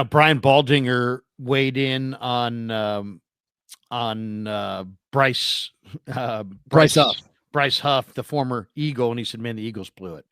Brian Baldinger weighed in on Bryce uh, Bryce Bryce Huff. Bryce Huff, the former Eagle, and he said, "Man, the Eagles blew it.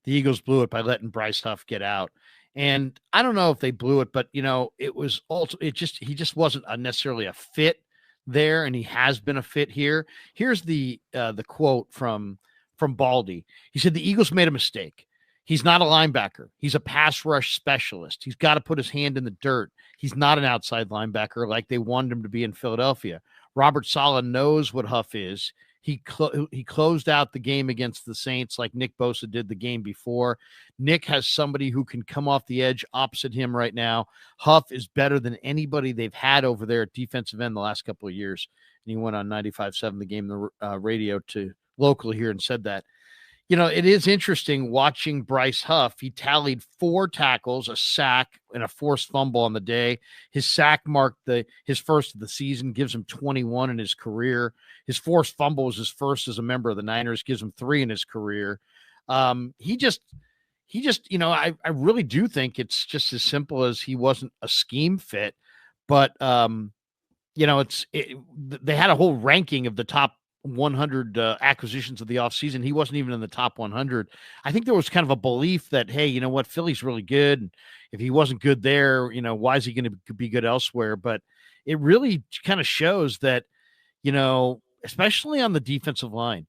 The Eagles blew it by letting Bryce Huff get out." And I don't know if they blew it, but it was also he just wasn't necessarily a fit there, and he has been a fit here. Here's the quote from Baldy. He said the Eagles made a mistake. He's not a linebacker. He's a pass rush specialist. He's got to put his hand in the dirt. He's not an outside linebacker like they wanted him to be in Philadelphia. Robert Saleh knows what Huff is. He closed out the game against the Saints like Nick Bosa did the game before. Nick has somebody who can come off the edge opposite him right now. Huff is better than anybody they've had over there at defensive end the last couple of years. And he went on 95.7 the game, the radio to locally here and said that. It is interesting watching Bryce Huff. He tallied 4 tackles, a sack, and a forced fumble on the day. His sack marked his first of the season, gives him 21 in his career. His forced fumble was his first as a member of the Niners, gives him 3 in his career. He just, I really do think it's just as simple as he wasn't a scheme fit, but they had a whole ranking of the top 100 acquisitions of the offseason. He wasn't even in the top 100. I think there was kind of a belief that, hey, you know what, Philly's really good. And if he wasn't good there, why is he going to be good elsewhere? But it really kind of shows that, especially on the defensive line,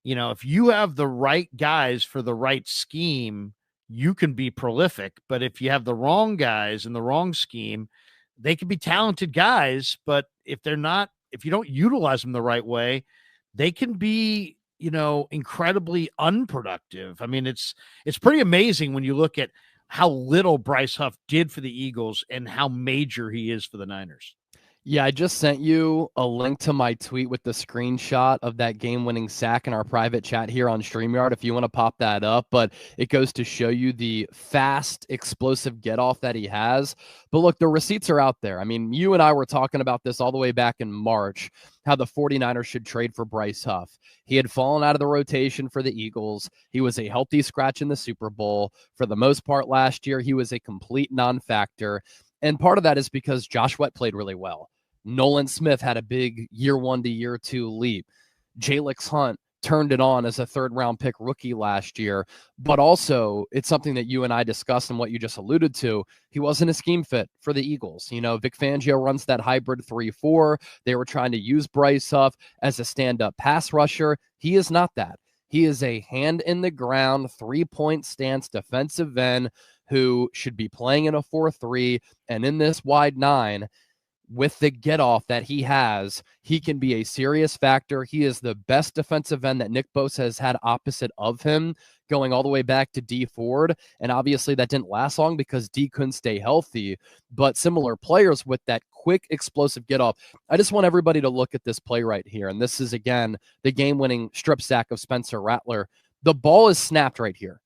if you have the right guys for the right scheme, you can be prolific. But if you have the wrong guys in the wrong scheme, they can be talented guys, but if you don't utilize them the right way, they can be, incredibly unproductive. I mean, it's pretty amazing when you look at how little Bryce Huff did for the Eagles and how major he is for the Niners. Yeah, I just sent you a link to my tweet with the screenshot of that game-winning sack in our private chat here on StreamYard if you want to pop that up. But it goes to show you the fast, explosive get-off that he has. But look, the receipts are out there. I mean, you and I were talking about this all the way back in March, how the 49ers should trade for Bryce Huff. He had fallen out of the rotation for the Eagles. He was a healthy scratch in the Super Bowl. For the most part last year, he was a complete non-factor. And part of that is because Josh Sweat played really well. Nolan Smith had a big year 1 to year 2 leap. Jalix Hunt turned it on as a 3rd-round pick rookie last year. But also, it's something that you and I discussed and what you just alluded to. He wasn't a scheme fit for the Eagles. Vic Fangio runs that hybrid 3-4. They were trying to use Bryce Huff as a stand-up pass rusher. He is not that. He is a hand-in-the-ground, 3-point stance defensive end who should be playing in a 4-3, and in this wide 9, with the get-off that he has, he can be a serious factor. He is the best defensive end that Nick Bosa has had opposite of him, going all the way back to D Ford, and obviously that didn't last long because D couldn't stay healthy, but similar players with that quick, explosive get-off. I just want everybody to look at this play right here, and this is, again, the game-winning strip sack of Spencer Rattler. The ball is snapped right here.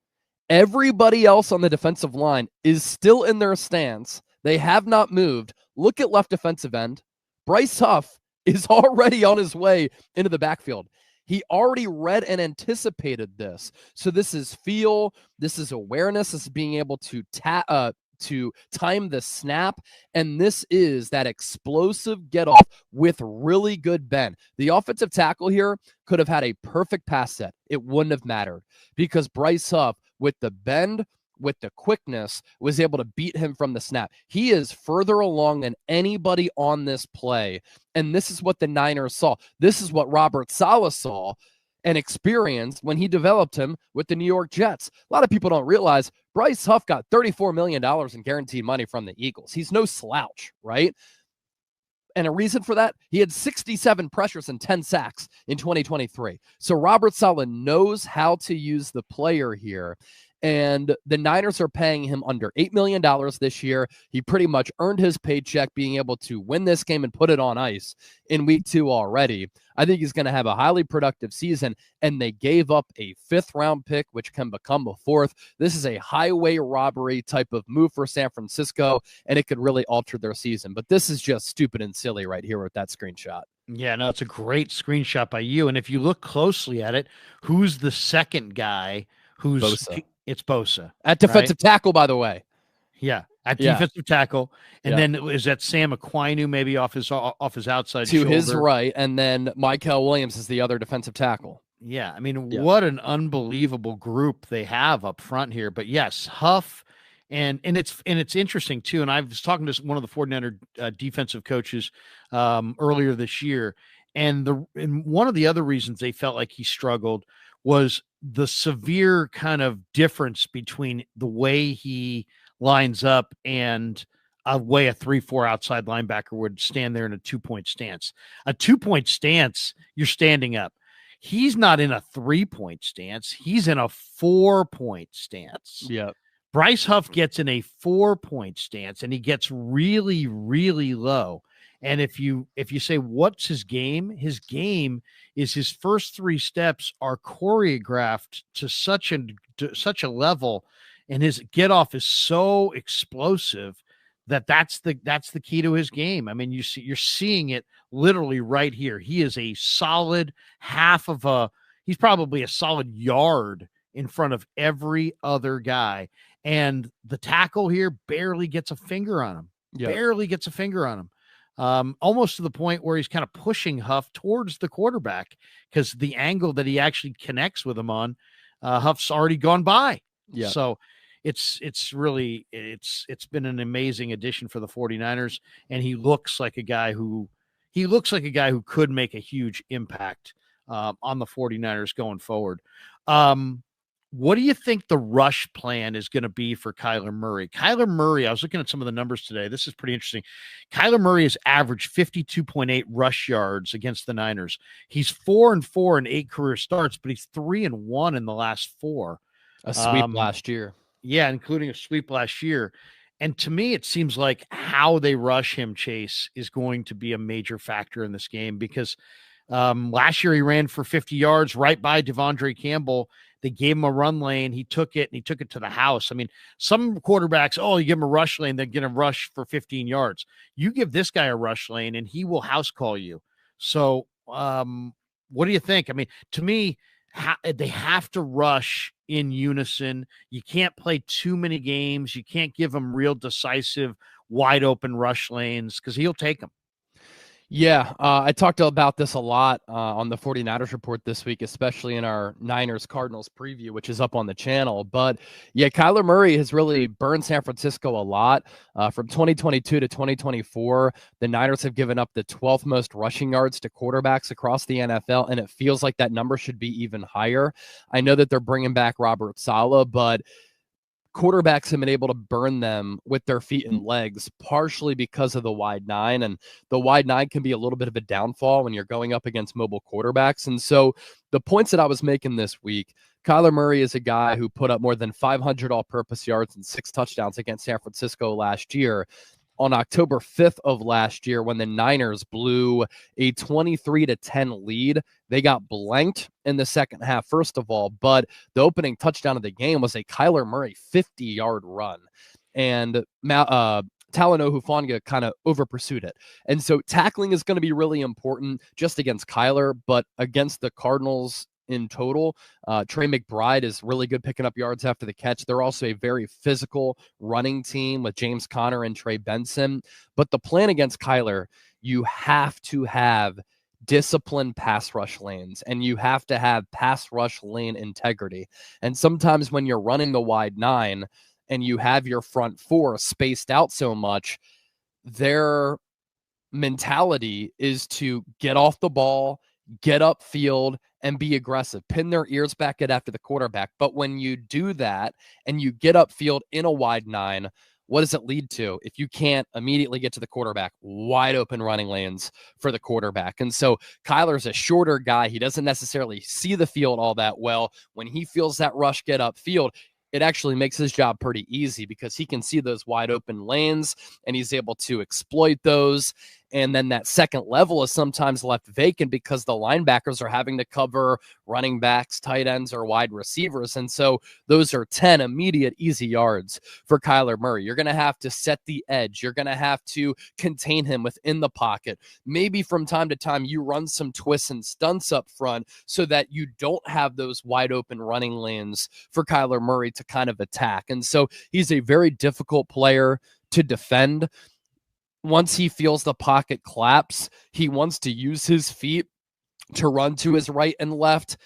Everybody else on the defensive line is still in their stance. They have not moved. Look at left defensive end. Bryce Huff is already on his way into the backfield. He already read and anticipated this. So this is feel, this is awareness, this is being able to time the snap, and this is that explosive get off with really good bend. The offensive tackle here could have had a perfect pass set. It wouldn't have mattered because Bryce Huff, with the bend, with the quickness, was able to beat him from the snap. He is further along than anybody on this play, and this is what the Niners saw. This is what Robert Saleh saw and experienced when he developed him with the New York Jets. A lot of people don't realize Bryce Huff got $34 million in guaranteed money from the Eagles. He's no slouch, right? And a reason for that, he had 67 pressures and 10 sacks in 2023. So Robert Saleh knows how to use the player here. And the Niners are paying him under $8 million this year. He pretty much earned his paycheck being able to win this game and put it on ice in week 2 already. I think he's going to have a highly productive season, and they gave up a 5th-round pick, which can become a 4th. This is a highway robbery type of move for San Francisco, and it could really alter their season. But this is just stupid and silly right here with that screenshot. Yeah, no, it's a great screenshot by you. And if you look closely at it, who's the second guy who's Bosa. It's Bosa. At defensive tackle, by the way. Yeah, at Yeah. defensive tackle, and Yeah. then is that Sam Aquinu maybe off his outside To shoulder his right, and then Michael Williams is the other defensive tackle. Yeah, I mean, Yeah. what an unbelievable group they have up front here. But yes, Huff, and it's interesting too. And I was talking to one of the 49er defensive coaches earlier this year, and one of the other reasons they felt like he struggled was the severe kind of difference between the way he lines up and a way a 3-4 outside linebacker would stand there in a 2-point stance. A 2-point stance, you're standing up. He's not in a 3-point stance. He's in a 4-point stance. Yeah. Bryce Huff gets in a 4-point stance and he gets really, really low. And if you say, what's his game? His game is his first 3 steps are choreographed to such a level, and his get off is so explosive that's the key to his game. I mean, you're seeing it literally right here. He is a solid he's probably a solid yard in front of every other guy. And the tackle here barely gets a finger on him. Yep. Barely gets a finger on him. Almost to the point where he's kind of pushing Huff towards the quarterback because the angle that he actually connects with him on, Huff's already gone by. Yeah. So it's been an amazing addition for the 49ers, and he looks like a guy who could make a huge impact on the 49ers going forward. What do you think the rush plan is going to be for Kyler Murray? Kyler Murray, I was looking at some of the numbers today. This is pretty interesting. Kyler Murray has averaged 52.8 rush yards against the Niners. He's 4-4 in 8 career starts, but he's 3-1 in the last 4. A sweep last year. Yeah, including a sweep last year. And to me, it seems like how they rush him, Chase, is going to be a major factor in this game because last year he ran for 50 yards right by Devondre Campbell. They gave him a run lane. He took it, and he took it to the house. I mean, some quarterbacks, you give him a rush lane, they're going to rush for 15 yards. You give this guy a rush lane, and he will house call you. So what do you think? I mean, to me, they have to rush in unison. You can't play too many games. You can't give him real decisive, wide open rush lanes because he'll take them. Yeah, I talked about this a lot on the 49ers report this week, especially in our Niners-Cardinals preview, which is up on the channel. But, yeah, Kyler Murray has really burned San Francisco a lot. From 2022 to 2024, the Niners have given up the 12th most rushing yards to quarterbacks across the NFL, and it feels like that number should be even higher. I know that they're bringing back Robert Saleh, but quarterbacks have been able to burn them with their feet and legs, partially because of the wide 9. And the wide 9 can be a little bit of a downfall when you're going up against mobile quarterbacks. And so the points that I was making this week, Kyler Murray is a guy who put up more than 500 all-purpose yards and 6 touchdowns against San Francisco last year. On October 5th of last year, when the Niners blew a 23-10 lead, they got blanked in the second half, first of all, but the opening touchdown of the game was a Kyler Murray 50-yard run. And Talanoa Hufanga kind of over-pursued it. And so tackling is going to be really important just against Kyler, but against the Cardinals in total, Trey McBride is really good picking up yards after the catch. They're also a very physical running team with James Conner and Trey Benson. But the plan against Kyler, you have to have disciplined pass rush lanes, and you have to have pass rush lane integrity. And sometimes when you're running the wide 9 and you have your front 4 spaced out so much, their mentality is to get off the ball, get upfield, and be aggressive, pin their ears back at after the quarterback. But when you do that and you get upfield in a wide 9, what does it lead to? If you can't immediately get to the quarterback, wide open running lanes for the quarterback. And so Kyler's a shorter guy. He doesn't necessarily see the field all that well. When he feels that rush get upfield, it actually makes his job pretty easy because he can see those wide open lanes and he's able to exploit those. And then that second level is sometimes left vacant because the linebackers are having to cover running backs, tight ends, or wide receivers. And so those are 10 immediate easy yards for Kyler Murray. You're going to have to set the edge. You're going to have to contain him within the pocket. Maybe from time to time you run some twists and stunts up front so that you don't have those wide open running lanes for Kyler Murray to kind of attack. And so he's a very difficult player to defend. Once he feels the pocket collapse, he wants to use his feet to run to his right and left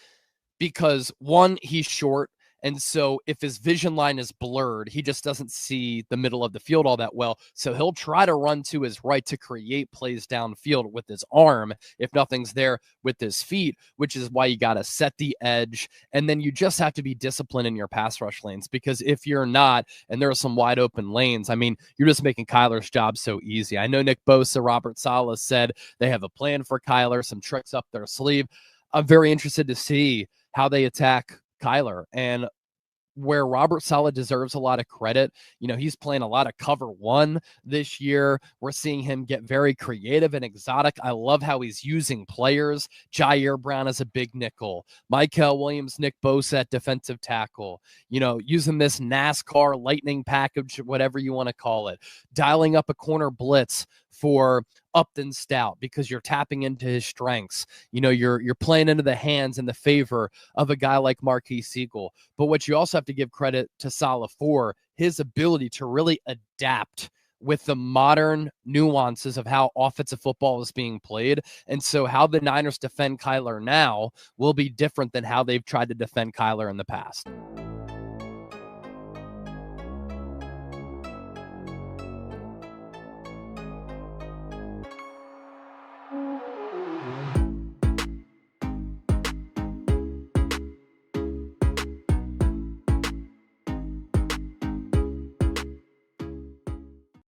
because, one, he's short. And so if his vision line is blurred, he just doesn't see the middle of the field all that well. So he'll try to run to his right to create plays downfield with his arm if nothing's there with his feet, which is why you got to set the edge. And then you just have to be disciplined in your pass rush lanes, because if you're not, and there are some wide open lanes, I mean, you're just making Kyler's job so easy. I know Nick Bosa, Robert Saleh said they have a plan for Kyler, some tricks up their sleeve. I'm very interested to see how they attack Kyler. And where Robert Saleh deserves a lot of credit, he's playing a lot of cover one this year. We're seeing him get very creative and exotic. I love how he's using players. Jair Brown as a big nickel, Mykel Williams, Nick Bosa at defensive tackle, using this NASCAR lightning package, whatever you want to call it, dialing up a corner blitz for Upton Stout because you're tapping into his strengths. You're playing into the hands and the favor of a guy like Marquise Siegel. But what you also have to give credit to Saleh for, his ability to really adapt with the modern nuances of how offensive football is being played. And so how the Niners defend Kyler now will be different than how they've tried to defend Kyler in the past.